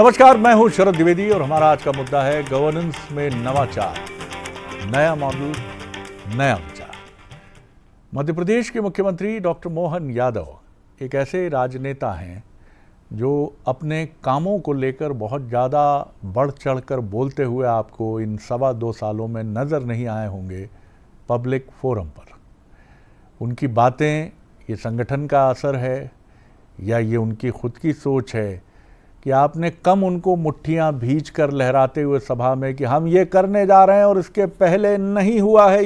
नमस्कार, मैं हूं शरद द्विवेदी और हमारा आज का मुद्दा है गवर्नेंस में नवाचार, नया मॉडल, नया विचार। मध्य प्रदेश के मुख्यमंत्री डॉक्टर मोहन यादव एक ऐसे राजनेता हैं जो अपने कामों को लेकर बहुत ज़्यादा बढ़ चढ़कर बोलते हुए आपको इन 2.25 सालों में नज़र नहीं आए होंगे पब्लिक फोरम पर। उनकी बातें ये संगठन का असर है या ये उनकी खुद की सोच है कि आपने कम उनको मुट्ठियां भींच कर लहराते हुए सभा में कि हम ये करने जा रहे हैं और इसके पहले नहीं हुआ है,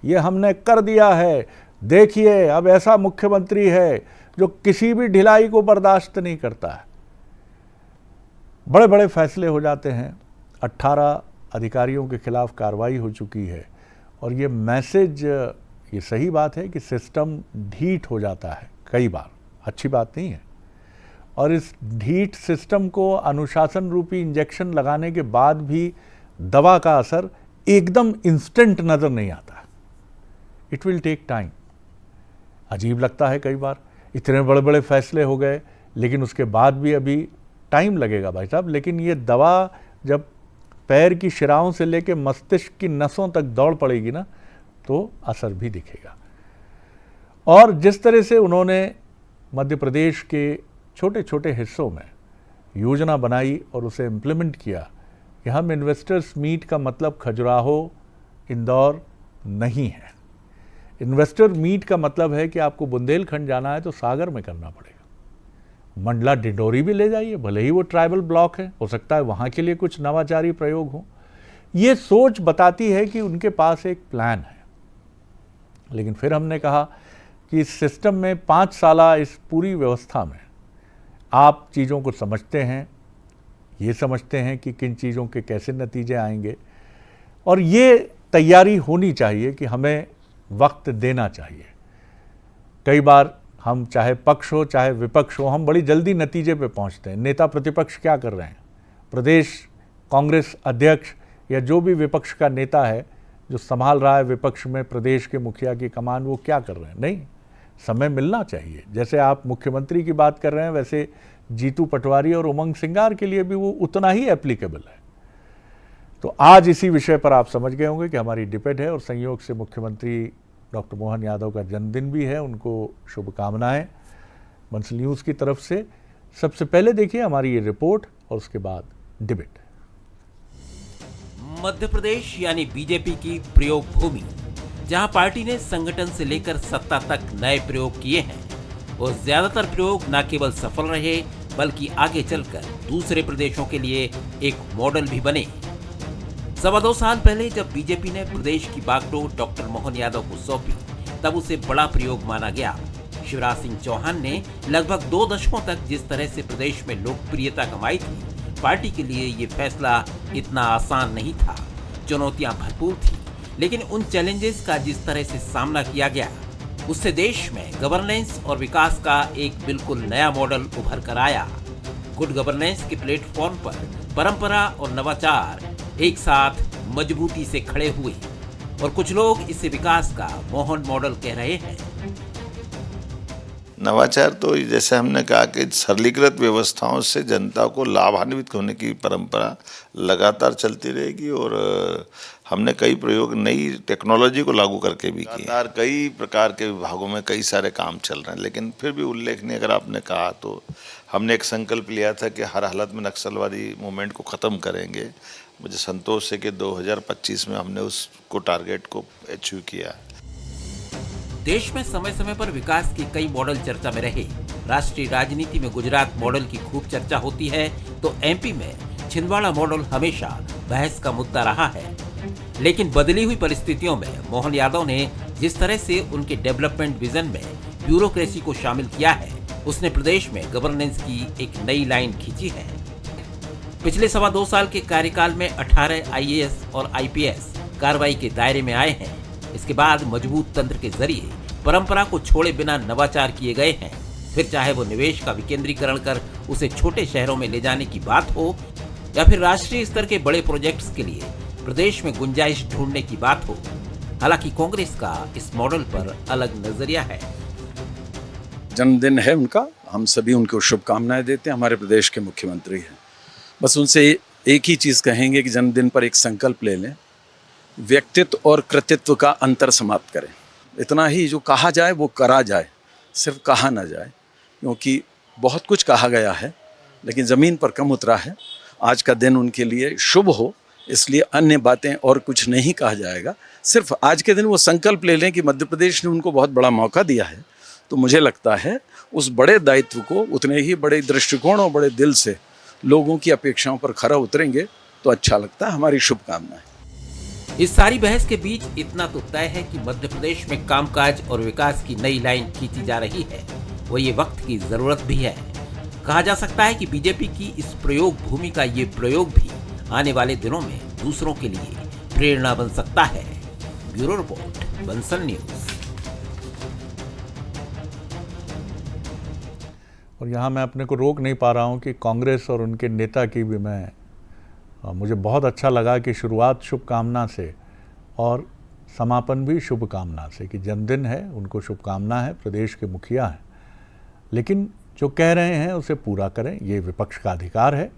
ये हमने कर दिया है, देखिए अब ऐसा मुख्यमंत्री है जो किसी भी ढिलाई को बर्दाश्त नहीं करता है। बड़े बड़े फैसले हो जाते हैं, 18 अधिकारियों के खिलाफ कार्रवाई हो चुकी है और ये मैसेज, ये सही बात है कि सिस्टम ढीठ हो जाता है कई बार, अच्छी बात नहीं है। और इस ढीठ सिस्टम को अनुशासन रूपी इंजेक्शन लगाने के बाद भी दवा का असर एकदम इंस्टेंट नज़र नहीं आता। It will take time. अजीब लगता है कई बार, इतने बड़े बड़े फैसले हो गए लेकिन उसके बाद भी अभी टाइम लगेगा भाई साहब। लेकिन ये दवा जब पैर की शिराओं से लेकर मस्तिष्क की नसों तक दौड़ पड़ेगी ना, तो असर भी दिखेगा। और जिस तरह से उन्होंने मध्य प्रदेश के छोटे छोटे हिस्सों में योजना बनाई और उसे इम्प्लीमेंट किया कि हम इन्वेस्टर्स मीट का मतलब खजुराहो, इंदौर नहीं है। इन्वेस्टर मीट का मतलब है कि आपको बुंदेलखंड जाना है तो सागर में करना पड़ेगा। मंडला डिंडोरी भी ले जाइए, भले ही वो ट्राइबल ब्लॉक है, हो सकता है वहाँ के लिए कुछ नवाचारी प्रयोग हो। ये सोच बताती है कि उनके पास एक प्लान है। लेकिन फिर हमने कहा कि इस सिस्टम में 5 साल इस पूरी व्यवस्था में आप चीज़ों को समझते हैं, ये समझते हैं कि किन चीज़ों के कैसे नतीजे आएंगे और ये तैयारी होनी चाहिए कि हमें वक्त देना चाहिए। कई बार हम चाहे पक्ष हो चाहे विपक्ष हो, हम बड़ी जल्दी नतीजे पे पहुंचते हैं। नेता प्रतिपक्ष क्या कर रहे हैं, प्रदेश कांग्रेस अध्यक्ष या जो भी विपक्ष का नेता है जो संभाल रहा है विपक्ष में प्रदेश के मुखिया की कमान, वो क्या कर रहे हैं? नहीं, समय मिलना चाहिए। जैसे आप मुख्यमंत्री की बात कर रहे हैं वैसे जीतू पटवारी और उमंग सिंगार के लिए भी वो उतना ही एप्लीकेबल है। तो आज इसी विषय पर आप समझ गए होंगे कि हमारी डिबेट है और संयोग से मुख्यमंत्री डॉक्टर मोहन यादव का जन्मदिन भी है, उनको शुभकामनाएं मंसल न्यूज़ की तरफ से। सबसे पहले देखिए हमारी ये रिपोर्ट और उसके बाद डिबेट। मध्य प्रदेश यानी बीजेपी की प्रयोग भूमि, जहां पार्टी ने संगठन से लेकर सत्ता तक नए प्रयोग किए हैं और ज्यादातर प्रयोग न केवल सफल रहे बल्कि आगे चलकर दूसरे प्रदेशों के लिए एक मॉडल भी बने। 2.25 साल पहले जब बीजेपी ने प्रदेश की बागडोर डॉक्टर मोहन यादव को सौंपी, तब उसे बड़ा प्रयोग माना गया। शिवराज सिंह चौहान ने लगभग 2 दशकों तक जिस तरह से प्रदेश में लोकप्रियता कमाई थी, पार्टी के लिए ये फैसला इतना आसान नहीं था। चुनौतियां भरपूर थी, लेकिन उन चैलेंजेस का जिस तरह से सामना किया गया, उससे देश में गवर्नेंस और विकास का एक बिल्कुल नया मॉडल उभर कर आया। गुड गवर्नेंस के प्लेटफॉर्म पर परंपरा और नवाचार एक साथ मजबूती से खड़े हुए और कुछ लोग इसे विकास का मोहन मॉडल कह रहे हैं। नवाचार तो जैसे हमने कहा कि सरलीकृत व्यवस्थाओं से जनता को लाभान्वित होने की परंपरा लगातार चलती रहेगी और हमने कई प्रयोग नई टेक्नोलॉजी को लागू करके भी किए। लगातार कई प्रकार के विभागों में कई सारे काम चल रहे हैं, लेकिन फिर भी उल्लेखनीय अगर आपने कहा तो हमने एक संकल्प लिया था कि हर हालत में नक्सलवादी मूवमेंट को ख़त्म करेंगे। मुझे संतोष है कि 2025 में हमने उसको टारगेट को अचीव किया। देश में समय समय पर विकास के कई मॉडल चर्चा में रहे। राष्ट्रीय राजनीति में गुजरात मॉडल की खूब चर्चा होती है, तो एमपी में छिंदवाड़ा मॉडल हमेशा बहस का मुद्दा रहा है। लेकिन बदली हुई परिस्थितियों में मोहन यादव ने जिस तरह से उनके डेवलपमेंट विजन में ब्यूरोक्रेसी को शामिल किया है, उसने प्रदेश में गवर्नेंस की एक नई लाइन खींची है। पिछले 2.25 साल के कार्यकाल में 18 आईएएस और आईपीएस कार्रवाई के दायरे में आए हैं। इसके बाद मजबूत तंत्र के जरिए परंपरा को छोड़े बिना नवाचार किए गए हैं। फिर चाहे वो निवेश का विकेंद्रीकरण कर उसे छोटे शहरों में ले जाने की बात हो या फिर राष्ट्रीय स्तर के बड़े प्रोजेक्ट्स के लिए प्रदेश में गुंजाइश ढूंढने की बात हो। हालांकि कांग्रेस का इस मॉडल पर अलग नजरिया है। जन्मदिन है उनका, हम सभी उनको शुभकामनाएं देते हैं। हमारे प्रदेश के मुख्यमंत्री हैं, बस उनसे एक ही चीज़ कहेंगे कि जन्मदिन पर एक संकल्प ले लें, व्यक्तित्व और कृतित्व का अंतर समाप्त करें। इतना ही जो कहा जाए वो करा जाए, सिर्फ कहा ना जाए, क्योंकि बहुत कुछ कहा गया है लेकिन ज़मीन पर कम उतरा है। आज का दिन उनके लिए शुभ हो, इसलिए अन्य बातें और कुछ नहीं कहा जाएगा। सिर्फ आज के दिन वो संकल्प ले लें कि मध्य प्रदेश ने उनको बहुत बड़ा मौका दिया है, तो मुझे लगता है उस बड़े दायित्व को उतने ही बड़े दृष्टिकोण और बड़े दिल से लोगों की अपेक्षाओं पर खरा उतरेंगे तो अच्छा लगता है। हमारी शुभकामनाएं। इस सारी बहस के बीच इतना तो तय है कि मध्य प्रदेश में कामकाज और विकास की नई लाइन खींची जा रही है, वो ये वक्त की जरूरत भी है। कहा जा सकता है कि बीजेपी की इस प्रयोग भूमि का ये प्रयोग भी आने वाले दिनों में दूसरों के लिए प्रेरणा बन सकता है। Bureau report, Bansal news. और यहाँ मैं अपने को रोक नहीं पा रहा हूँ कि कांग्रेस और उनके नेता की भी मुझे बहुत अच्छा लगा कि शुरुआत शुभकामना से और समापन भी शुभकामना से, कि जन्मदिन है, उनको शुभकामना है, प्रदेश के मुखिया हैं, लेकिन जो कह रहे हैं उसे पूरा करें। ये विपक्ष का अधिकार है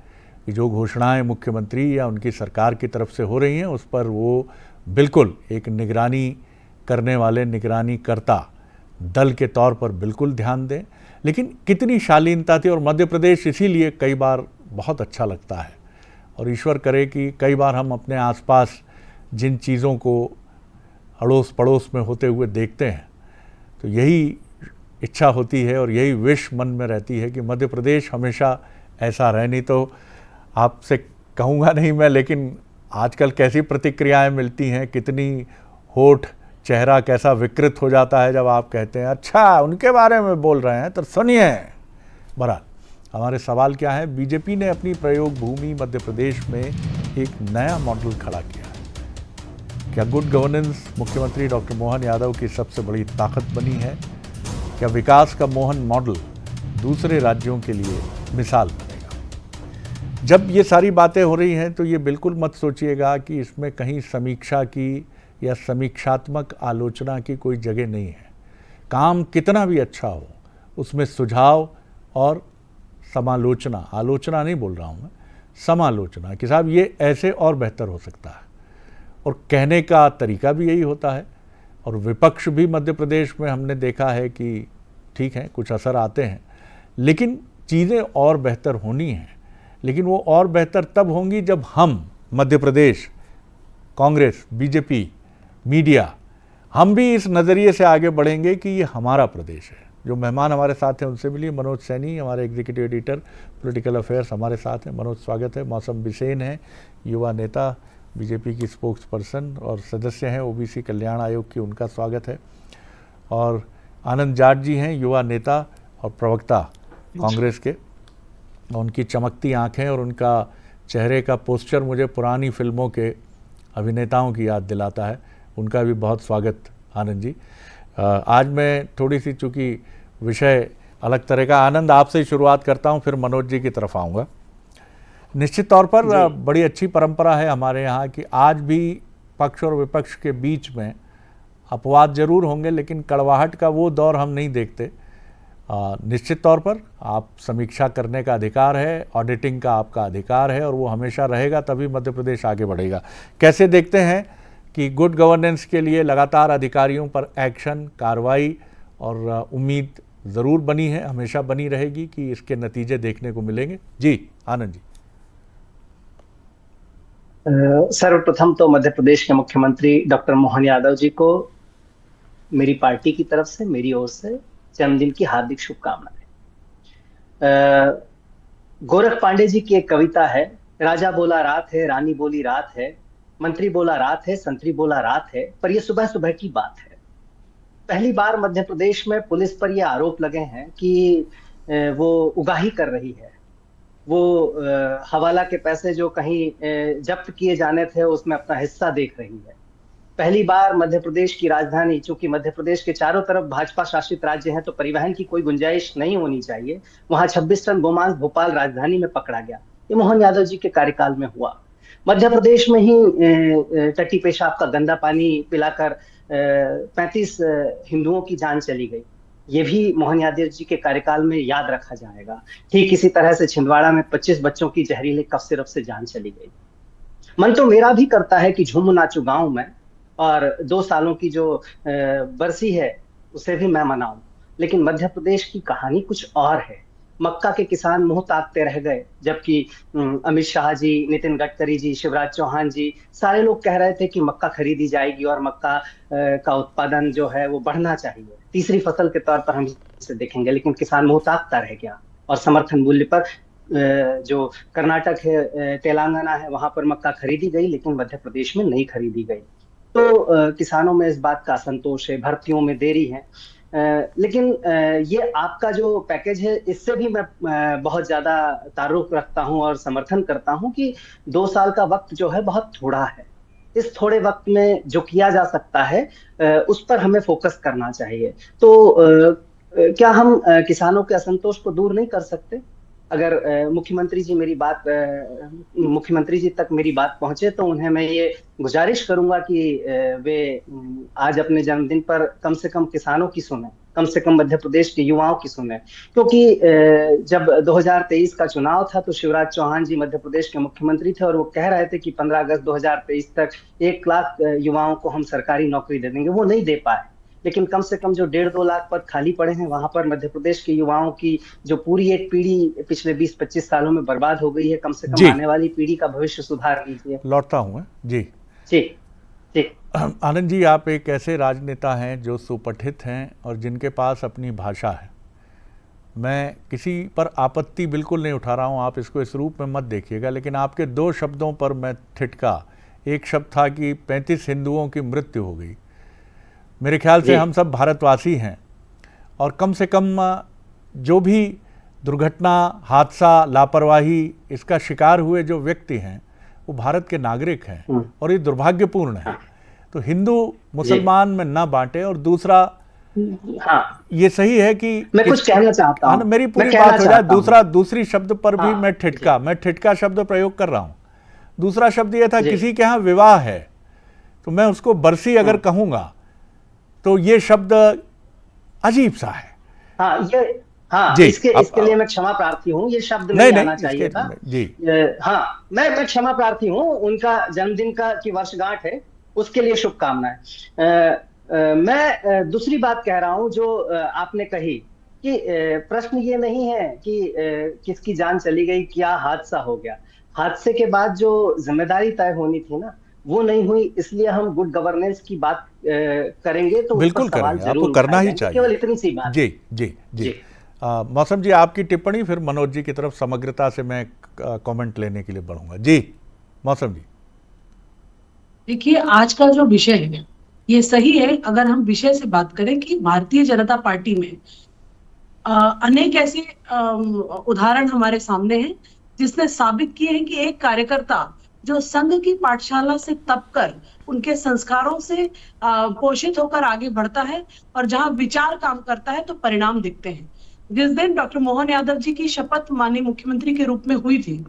कि जो घोषणाएं मुख्यमंत्री या उनकी सरकार की तरफ से हो रही हैं उस पर वो बिल्कुल एक निगरानी करने वाले निगरानीकर्ता दल के तौर पर बिल्कुल ध्यान दें। लेकिन कितनी शालीनता थी, और मध्य प्रदेश इसीलिए कई बार बहुत अच्छा लगता है। और ईश्वर करे कि कई बार हम अपने आसपास जिन चीज़ों को अड़ोस पड़ोस में होते हुए देखते हैं तो यही इच्छा होती है और यही विश मन में रहती है कि मध्य प्रदेश हमेशा ऐसा रहे। नहीं तो आपसे कहूँगा नहीं मैं, लेकिन आजकल कैसी प्रतिक्रियाएं मिलती हैं, कितनी होठ चेहरा कैसा विकृत हो जाता है जब आप कहते हैं अच्छा उनके बारे में बोल रहे हैं तो सुनिए। बहरहाल हमारे सवाल क्या है, बीजेपी ने अपनी प्रयोग भूमि मध्य प्रदेश में एक नया मॉडल खड़ा किया है। क्या गुड गवर्नेंस मुख्यमंत्री डॉक्टर मोहन यादव की सबसे बड़ी ताकत बनी है? क्या विकास का मोहन मॉडल दूसरे राज्यों के लिए मिसाल बनेगा? जब ये सारी बातें हो रही हैं तो ये बिल्कुल मत सोचिएगा कि इसमें कहीं समीक्षा की या समीक्षात्मक आलोचना की कोई जगह नहीं है। काम कितना भी अच्छा हो उसमें सुझाव और समालोचना, आलोचना नहीं बोल रहा हूँ मैं, समालोचना कि साहब ये ऐसे और बेहतर हो सकता है, और कहने का तरीका भी यही होता है। और विपक्ष भी मध्य प्रदेश में हमने देखा है कि ठीक है कुछ असर आते हैं, लेकिन चीज़ें और बेहतर होनी हैं। लेकिन वो और बेहतर तब होंगी जब हम मध्य प्रदेश, कांग्रेस, बीजेपी, मीडिया, हम भी इस नज़रिए से आगे बढ़ेंगे कि ये हमारा प्रदेश है। जो मेहमान हमारे साथ हैं उनसे मिलिए। मनोज सैनी हमारे एग्जीक्यूटिव एडिटर पॉलिटिकल अफेयर्स हमारे साथ हैं। मनोज स्वागत है। मौसम बिसेन है, युवा नेता, बीजेपी की स्पोक्स पर्सन और सदस्य हैं ओबीसी कल्याण आयोग की, उनका स्वागत है। और आनंद जाट जी हैं, युवा नेता और प्रवक्ता कांग्रेस के। उनकी चमकती आँखें और उनका चेहरे का पोस्चर मुझे पुरानी फिल्मों के अभिनेताओं की याद दिलाता है, उनका भी बहुत स्वागत आनंद जी। आज मैं थोड़ी सी, चूँकि विषय अलग तरह का, आनंद आपसे ही शुरुआत करता हूँ, फिर मनोज जी की तरफ आऊँगा। निश्चित तौर पर बड़ी अच्छी परंपरा है हमारे यहाँ कि आज भी पक्ष और विपक्ष के बीच में अपवाद जरूर होंगे, लेकिन कड़वाहट का वो दौर हम नहीं देखते। निश्चित तौर पर आप समीक्षा करने का अधिकार है, ऑडिटिंग का आपका अधिकार है, और वो हमेशा रहेगा, तभी मध्य प्रदेश आगे बढ़ेगा। कैसे देखते हैं कि गुड गवर्नेंस के लिए लगातार अधिकारियों पर एक्शन, कार्रवाई और उम्मीद ज़रूर बनी है, हमेशा बनी रहेगी कि इसके नतीजे देखने को मिलेंगे? जी आनंद जी। सर्वप्रथम तो मध्य प्रदेश के मुख्यमंत्री डॉक्टर मोहन यादव जी को मेरी पार्टी की तरफ से, मेरी ओर से जन्मदिन की हार्दिक शुभकामनाएं। गोरख पांडे जी की एक कविता है, राजा बोला रात है, रानी बोली रात है, मंत्री बोला रात है, संतरी बोला रात है, पर यह सुबह सुबह की बात है। पहली बार मध्य प्रदेश में पुलिस पर यह आरोप लगे हैं कि वो उगाही कर रही है, वो हवाला के पैसे जो कहीं जब्त किए जाने थे उसमें अपना हिस्सा देख रही है। पहली बार मध्य प्रदेश की राजधानी, चूंकि मध्य प्रदेश के चारों तरफ भाजपा शासित राज्य हैं तो परिवहन की कोई गुंजाइश नहीं होनी चाहिए, वहां 26 टन गोमांस भोपाल राजधानी में पकड़ा गया। ये मोहन यादव जी के कार्यकाल में हुआ। मध्य प्रदेश में ही टट्टी पेशाब का गंदा पानी पिलाकर 35 हिंदुओं की जान चली गई। ये भी मोहन यादव जी के कार्यकाल में याद रखा जाएगा। ठीक इसी तरह से छिंदवाड़ा में 25 बच्चों की जहरीले कफ सिरप से जान चली गई। मन तो मेरा भी करता है कि झूम नाचू गाँव में और 2 सालों की जो बरसी है उसे भी मैं मनाऊं, लेकिन मध्य प्रदेश की कहानी कुछ और है। मक्का के किसान मुंह ताकते रह गए, जबकि अमित शाह जी, नितिन गडकरी जी, शिवराज चौहान जी, सारे लोग कह रहे थे कि मक्का खरीदी जाएगी और मक्का का उत्पादन जो है वो बढ़ना चाहिए, तीसरी फसल के तौर पर हम इसे देखेंगे। लेकिन किसान मुंह ताकता रह गया और समर्थन मूल्य पर जो कर्नाटक है, तेलंगाना है, वहां पर मक्का खरीदी गई, लेकिन मध्य प्रदेश में नहीं खरीदी गई। तो किसानों में इस बात का असंतोष है, भर्तियों में देरी है। लेकिन ये आपका जो पैकेज है, इससे भी मैं बहुत ज्यादा तारुफ रखता हूं और समर्थन करता हूं कि 2 साल का वक्त जो है बहुत थोड़ा है। इस थोड़े वक्त में जो किया जा सकता है उस पर हमें फोकस करना चाहिए। तो क्या हम किसानों के असंतोष को दूर नहीं कर सकते? अगर मुख्यमंत्री जी तक मेरी बात पहुंचे तो उन्हें मैं ये गुजारिश करूंगा कि वे आज अपने जन्मदिन पर कम से कम किसानों की सुने, कम से कम मध्य प्रदेश के युवाओं की सुने। क्योंकि जब 2023 का चुनाव था तो शिवराज चौहान जी मध्य प्रदेश के मुख्यमंत्री थे और वो कह रहे थे कि 15 अगस्त 2023 तक 1 लाख युवाओं को हम सरकारी नौकरी दे देंगे। वो नहीं दे पाए, लेकिन कम से कम जो 1.5-2 लाख पद खाली पड़े हैं, वहां पर मध्य प्रदेश के युवाओं की जो पूरी एक पीढ़ी पिछले 20-25 सालों में बर्बाद हो गई है, कम से कम आने वाली पीढ़ी का भविष्य सुधार लीजिए। लौटता हूँ जी जी जी। आनंद जी, आप एक ऐसे राजनेता हैं जो सुपठित हैं और जिनके पास अपनी भाषा है। मैं किसी पर आपत्ति बिल्कुल नहीं उठा रहा हूँ, आप इसको इस रूप में मत देखिएगा, लेकिन आपके 2 शब्दों पर मैं ठिठका। एक शब्द था कि 35 हिंदुओं की मृत्यु हो गई। मेरे ख्याल से हम सब भारतवासी हैं और कम से कम जो भी दुर्घटना, हादसा, लापरवाही इसका शिकार हुए जो व्यक्ति हैं वो भारत के नागरिक हैं और ये दुर्भाग्यपूर्ण है। तो हिंदू मुसलमान में ना बांटे। और दूसरा, हाँ, ये सही है कि मैं कुछ कहना चाहता हूँ, मेरी पूरी बात हो जाए। दूसरी शब्द पर भी मैं ठिठका शब्द प्रयोग कर रहा हूँ। दूसरा शब्द ये था, किसी के यहाँ विवाह है तो मैं उसको बरसी अगर कहूँगा तो ये शब्द अजीब सा है। इसके लिए मैं क्षमा प्रार्थी हूँ, ये शब्द नहीं आना चाहिए था जी। मैं क्षमा प्रार्थी हूँ। उनका जन्मदिन की वर्षगांठ है, उसके लिए शुभकामनाएं। मैं दूसरी बात कह रहा हूँ जो आपने कही कि प्रश्न ये नहीं है कि किसकी जान चली गई, क्या हादसा हो गया। हादसे के बाद जो जिम्मेदारी तय होनी थी ना, वो नहीं हुई, इसलिए हम गुड गवर्नेंस की बात करेंगे तो बिल्कुल करेंगे, आपको करना ही चाहिए। केवल इतनी सी बात। जी जी जी। मौसम जी, आपकी टिप्पणी, फिर मनोज जी की तरफ समग्रता से मैं कमेंट लेने के लिए बढ़ूंगा। जी मौसम जी। देखिए, आज का जो विषय है ये सही है। अगर हम विषय से बात करें कि भारतीय जनता पार्टी में अनेक ऐसे उदाहरण हमारे सामने हैं जिसने साबित किए हैं कि एक कार्यकर्ता जो संघ की पाठशाला से तपकर उनके संस्कारों से पोषित होकर आगे बढ़ता है और जहां विचार काम करता है तो परिणाम दिखते हैं। जिस दिन डॉक्टर मोहन यादव जी की शपथ माननीय मुख्यमंत्री के रूप में हुई थी,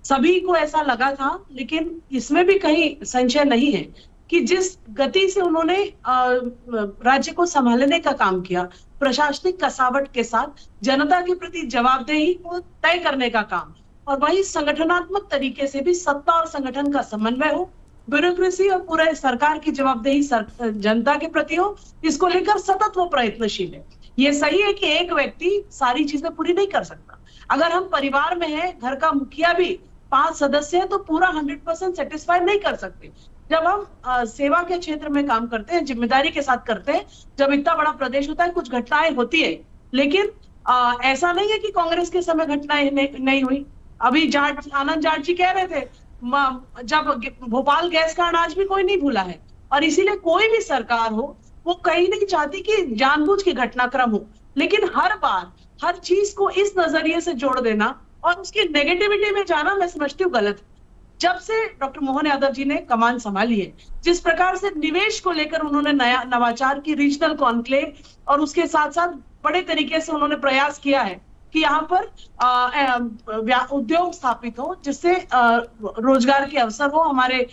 सभी को ऐसा लगा था, लेकिन इसमें भी कहीं संशय नहीं है कि जिस गति से उन्होंने राज्य को संभालने का काम किया, प्रशासनिक कसावट के साथ जनता के प्रति जवाबदेही को तय करने का काम, और वही संगठनात्मक तरीके से भी सत्ता और संगठन का समन्वय हो, ब्यूरोक्रेसी और पूरे सरकार की जवाबदेही जनता के प्रति हो, इसको लेकर सतत वो प्रयत्नशील है। ये सही है कि एक व्यक्ति सारी चीजें पूरी नहीं कर सकता। अगर हम परिवार में है, घर का मुखिया भी 5 सदस्य है तो पूरा 100% सेटिस्फाई नहीं कर सकते। जब हम सेवा के क्षेत्र में काम करते हैं, जिम्मेदारी के साथ करते हैं, जब इतना बड़ा प्रदेश होता है, कुछ घटनाएं होती है, लेकिन ऐसा नहीं है कि कांग्रेस के समय घटनाएं नहीं हुई। अभी आनंद जाट जी कह रहे थे, जब भोपाल गैस का अनाज भी कोई नहीं भूला है, और इसीलिए कोई भी सरकार हो वो कहीं नहीं चाहती कि जानबूझ के घटनाक्रम हो, लेकिन हर बार हर चीज को इस नजरिए से जोड़ देना और उसकी नेगेटिविटी में जाना, मैं समझती हूँ गलत। जब से डॉक्टर मोहन यादव जी ने कमान संभाली है, जिस प्रकार से निवेश को लेकर उन्होंने नया नवाचार की रीजनल कॉन्क्लेव और उसके साथ साथ बड़े तरीके से उन्होंने प्रयास किया है कि यहाँ पर उद्योग स्थापित हो, जिससे रोजगार के अवसर हो, हमारे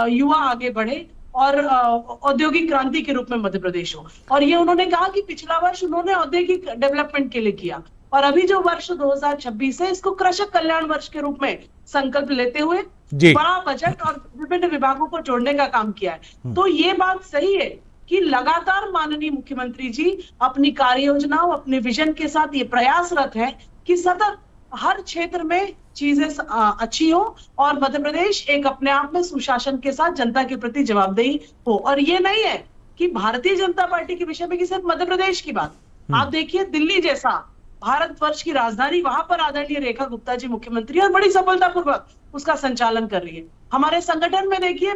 युवा आगे बढ़े, और औद्योगिक क्रांति के रूप में मध्य प्रदेश हो। और ये उन्होंने कहा कि पिछला वर्ष उन्होंने औद्योगिक डेवलपमेंट के लिए किया, और अभी जो वर्ष 2026 है इसको कृषक कल्याण वर्ष के रूप में संकल्प लेते हुए बड़ा बजट और विभिन्न विभागों को जोड़ने का काम किया है। तो ये बात सही है कि लगातार माननीय मुख्यमंत्री जी अपनी कार्य योजनाओं, अपने विजन के साथ ये प्रयासरत है कि सतत हर क्षेत्र में चीजें अच्छी हो और मध्य प्रदेश एक अपने आप में सुशासन के साथ जनता के प्रति जवाबदेही हो। और ये नहीं है कि भारतीय जनता पार्टी के विषय में कि सिर्फ मध्य प्रदेश की बात, आप देखिए दिल्ली जैसा भारतवर्ष की राजधानी, वहां पर आदरणीय रेखा गुप्ता जी मुख्यमंत्री और बड़ी सफलतापूर्वक उसका संचालन कर रही है। हमारे संगठन में देखिए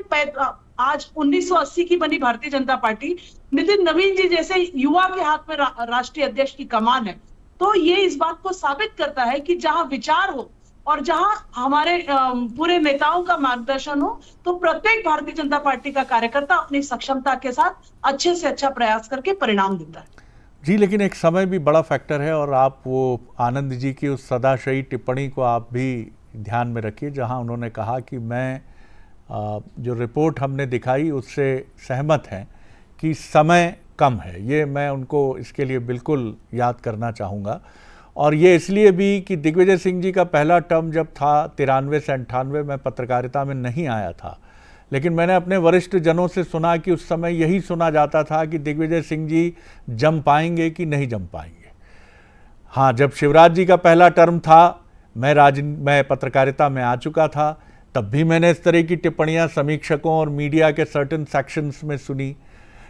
आज 1980 की बनी भारतीय जनता पार्टी, नितिन नवीन जी जैसे युवा के हाथ में राष्ट्रीय अध्यक्ष की कमान है। तो ये इस बात को साबित करता है कि जहां विचार हो और जहां हमारे पूरे नेताओं का मार्गदर्शन हो, तो प्रत्येक भारतीय जनता पार्टी का कार्यकर्ता अपनी सक्षमता के साथ अच्छे से अच्छा प्रयास करके परिणाम देता है। जी, लेकिन एक समय भी बड़ा फैक्टर है, और आप वो आनंद जी की उस सदाशयी टिप्पणी को आप भी ध्यान में रखिए, जहां उन्होंने कहा कि मैं जो रिपोर्ट हमने दिखाई उससे सहमत हैं कि समय कम है। ये मैं उनको इसके लिए बिल्कुल याद करना चाहूँगा। और ये इसलिए भी कि दिग्विजय सिंह जी का पहला टर्म जब था 93 से 98 में पत्रकारिता में नहीं आया था, लेकिन मैंने अपने वरिष्ठ जनों से सुना कि उस समय यही सुना जाता था कि दिग्विजय सिंह जी जम पाएंगे कि नहीं जम पाएंगे। हाँ, जब शिवराज जी का पहला टर्म था, मैं पत्रकारिता में आ चुका था, तब भी मैंने इस तरह की टिप्पणियां समीक्षकों और मीडिया के सर्टेन सेक्शंस में सुनी।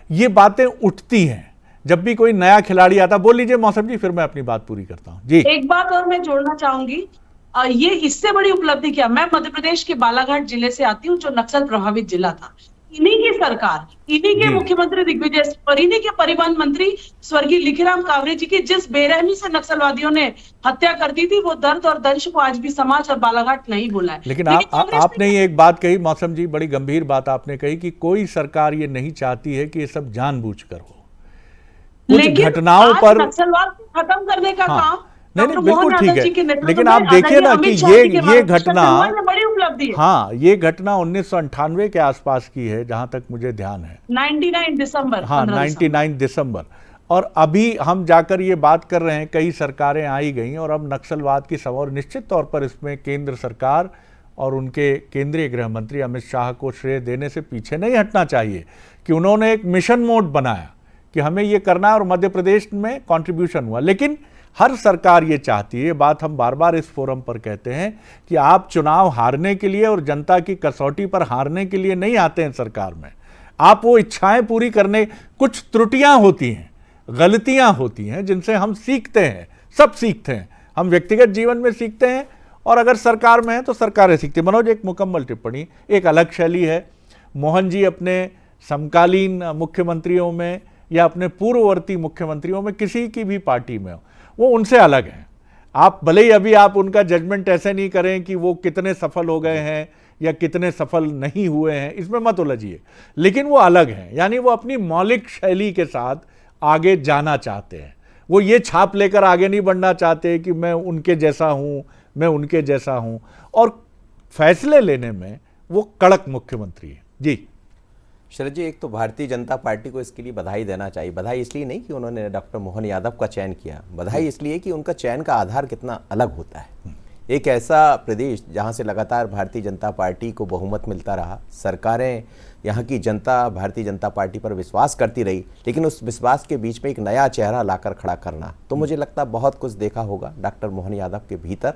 ये बातें उठती हैं जब भी कोई नया खिलाड़ी आता। बोल लीजिए मौसम जी, फिर मैं अपनी बात पूरी करता हूं। जी, एक बात और मैं जोड़ना चाहूंगी, ये इससे बड़ी उपलब्धि क्या, मैं मध्य प्रदेश के बालाघाट जिले से आती हूँ जो नक्सल प्रभावित जिला था। इन्हीं की सरकार, इन्हीं के मुख्यमंत्री दिग्विजय सिंह और इन्हीं के परिवहन मंत्री स्वर्गीय लिखीराम कावरे जी की जिस बेरहमी से नक्सलवादियों ने हत्या कर दी थी, वो दर्द और दंश को आज भी समाज और बालाघाट नहीं भूला है। लेकिन आपने ये एक बात कही मौसम जी, बड़ी गंभीर बात आपने कही कि कोई सरकार ये नहीं चाहती है कि ये सब जानबूझकर हो। कुछ घटनाओं पर नक्सलवाद को खत्म करने का काम नहीं, बिल्कुल ठीक है, लेकिन आप देखिए ना कि ये घटना, बड़ी उपलब्धि है। हाँ, ये घटना 1998 के आसपास की है जहां तक मुझे ध्यान है। 99 दिसंबर, हाँ, 99 दिसंबर। और अभी हम जाकर ये बात कर रहे हैं, कई सरकारें आई गई और अब नक्सलवाद की और निश्चित तौर पर इसमें केंद्र सरकार और उनके केंद्रीय गृह मंत्री अमित शाह को श्रेय देने से पीछे नहीं हटना चाहिए कि उन्होंने एक मिशन मोड बनाया कि हमें ये करना है, और मध्य प्रदेश में कंट्रीब्यूशन हुआ। लेकिन हर सरकार ये चाहती है, ये बात हम बार बार इस फोरम पर कहते हैं कि आप चुनाव हारने के लिए और जनता की कसौटी पर हारने के लिए नहीं आते हैं सरकार में। आप वो इच्छाएं पूरी करने, कुछ त्रुटियां होती हैं, गलतियां होती हैं जिनसे हम सीखते हैं, सब सीखते हैं। हम व्यक्तिगत जीवन में सीखते हैं और अगर सरकार में है तो सरकारें सीखती हैं। मनोज, एक मुकम्मल टिप्पणी, एक अलग शैली है। मोहन जी अपने समकालीन मुख्यमंत्रियों में या अपने पूर्ववर्ती मुख्यमंत्रियों में किसी की भी पार्टी में हो, वो उनसे अलग हैं। आप भले ही अभी आप उनका जजमेंट ऐसे नहीं करें कि वो कितने सफल हो गए हैं या कितने सफल नहीं हुए हैं, इसमें मत उलझिए, लेकिन वो अलग हैं। यानी वो अपनी मौलिक शैली के साथ आगे जाना चाहते हैं। वो ये छाप लेकर आगे नहीं बढ़ना चाहते कि मैं उनके जैसा हूँ, मैं उनके जैसा हूँ। और फैसले लेने में वो कड़क मुख्यमंत्री है। जी शरद जी, एक तो भारतीय जनता पार्टी को इसके लिए बधाई देना चाहिए। बधाई इसलिए नहीं कि उन्होंने डॉक्टर मोहन यादव का चयन किया, बधाई इसलिए कि उनका चयन का आधार कितना अलग होता है। एक ऐसा प्रदेश जहां से लगातार भारतीय जनता पार्टी को बहुमत मिलता रहा, सरकारें, यहाँ की जनता भारतीय जनता पार्टी पर विश्वास करती रही, लेकिन उस विश्वास के बीच में एक नया चेहरा लाकर खड़ा करना, तो मुझे लगता है बहुत कुछ देखा होगा डॉक्टर मोहन यादव के भीतर।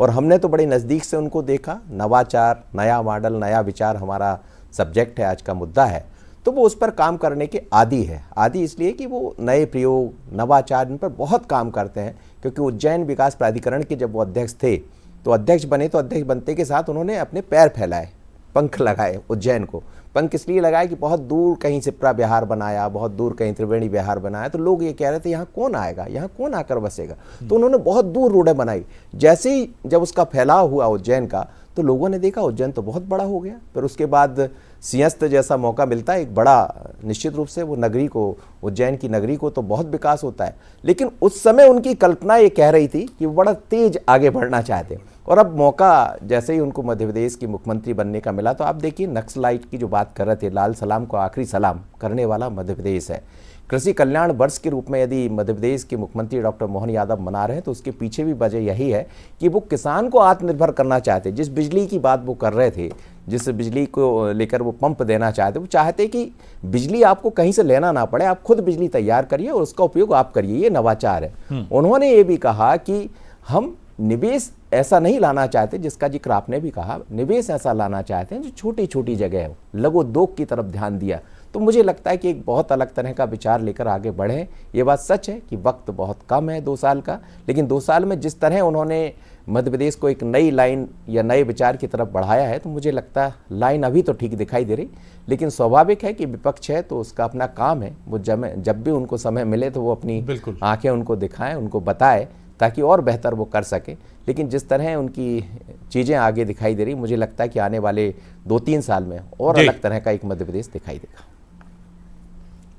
और हमने तो बड़े नज़दीक से उनको देखा। नवाचार, नया मॉडल, नया विचार हमारा सब्जेक्ट है, आज का मुद्दा है, तो वो उस पर काम करने के आदी है। आदी इसलिए कि वो नए प्रयोग, नवाचार, इन पर बहुत काम करते हैं। क्योंकि उज्जैन विकास प्राधिकरण के जब वो अध्यक्ष थे, तो अध्यक्ष बने, तो अध्यक्ष बनते के साथ उन्होंने अपने पैर फैलाए, पंख लगाए उज्जैन को। पंख इसलिए लगाए कि बहुत दूर कहीं सिप्रा बिहार बनाया, बहुत दूर कहीं त्रिवेणी बिहार बनाया, तो लोग ये कह रहे थे यहाँ कौन आएगा, यहाँ कौन आकर बसेगा। तो उन्होंने बहुत दूर रोडें बनाई। जैसे ही जब उसका फैलाव हुआ उज्जैन का, तो लोगों ने देखा उज्जैन तो बहुत बड़ा हो गया। फिर उसके बाद सिंहस्थ जैसा मौका मिलता है एक बड़ा, निश्चित रूप से वो नगरी को, उज्जैन की नगरी को तो बहुत विकास होता है। लेकिन उस समय उनकी कल्पना ये कह रही थी कि वो बड़ा तेज आगे बढ़ना चाहते हैं। और अब मौका जैसे ही उनको मध्य प्रदेश की मुख्यमंत्री बनने का मिला, तो आप देखिए नक्सलाइट की जो बात कर रहे थे, लाल सलाम को आखिरी सलाम करने वाला मध्य प्रदेश है। कृषि कल्याण वर्ष के रूप में यदि मध्य प्रदेश के मुख्यमंत्री डॉक्टर मोहन यादव मना रहे हैं, तो उसके पीछे भी वजह यही है कि वो किसान को आत्मनिर्भर करना चाहते। जिस बिजली की बात वो कर रहे थे, जिस बिजली को लेकर वो पंप देना चाहते, वो चाहते कि बिजली आपको कहीं से लेना ना पड़े, आप खुद बिजली तैयार करिए और उसका उपयोग आप करिए। ये नवाचार है। उन्होंने ये भी कहा कि हम निवेश ऐसा नहीं लाना चाहते, जिसका जिक्र आपने भी कहा, निवेश ऐसा लाना चाहते हैं जो छोटी छोटी जगह हो, लघु उद्योग की तरफ ध्यान दिया। तो मुझे लगता है कि एक बहुत अलग तरह का विचार लेकर आगे बढ़े। ये बात सच है कि वक्त बहुत कम है 2 साल का, लेकिन 2 साल में जिस तरह उन्होंने मध्य प्रदेश को एक नई लाइन या नए विचार की तरफ बढ़ाया है, तो मुझे लगता है लाइन अभी तो ठीक दिखाई दे रही, लेकिन स्वाभाविक है कि विपक्ष है तो उसका अपना काम है। वो जब भी उनको समय मिले तो वो अपनी आंखें उनको दिखाएं, उनको बताए, ताकि और बेहतर वो कर सके। लेकिन जिस तरह उनकी चीज़ें आगे दिखाई दे रही, मुझे लगता है कि आने वाले 2-3 साल में और अलग तरह का एक मध्य प्रदेश दिखाई देगा।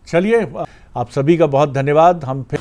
चलिए, आप सभी का बहुत धन्यवाद। हम फिर